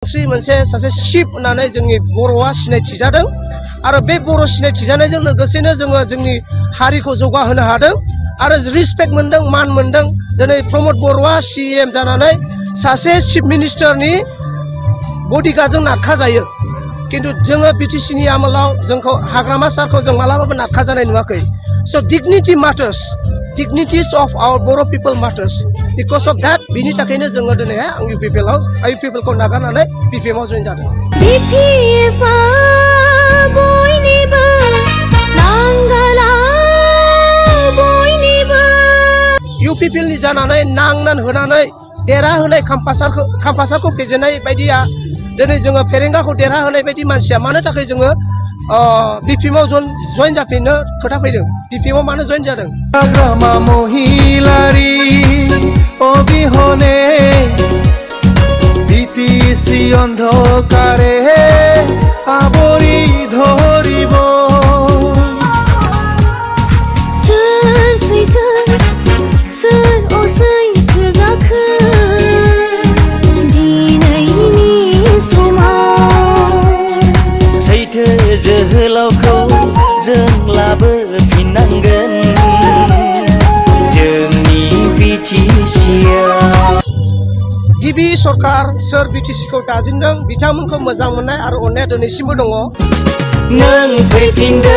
मोनसे सासे शिप होननानै जोंनि बर'आ सिनायथि जादों आरो बे बर' सिनायथि जानायजों लोगोसेनो जोङो जोंनि हारिखौ जौगाहोनो हादों आरो रिसपेक्ट मोनदों मान मोनदों। दिनै प्रमद बर'आ CM जानानै सासे चिफ मिनिस्टारनि बडिगार्डजों नारखाजायो, किन्तु जोङो BTC नि आमोलाव जोंखौ हाग्रामा सारखौ जों मालाबाबो नारखाजानाय नुवाखै। So dignity matters, dignities of our Boro people matters. Because of that, बिनि थाखायनो जोङो दिनै आं UPPL खौ नागारनानै BPM आव जइन जादों। UPPL नि जानानै नांनानै होनानै देरहा होनाय खाम्फासारखौ फेजेननाय बायदिया दिनै जोङो फेरेंगाखौ देरहा होनाय बायदि मानसिया मानो थाखाय जोङो BPM आव जइन जाफिननो खोथा फैदों। BPM आव मानो जइन जादों? हाग्रामा महिलारि अबिहने BTC अन्धकारे आवरि धरिब। जोहोलावखौ जों लाबोफिननांगोन जोंनि BTC-आव। गिबि सरकार सोर BTC खौ दाजेनदों बिथांमोनखौ मोजां मोननाय आरो अननाया दिनैसिमबो दङ। नों फैफिनदो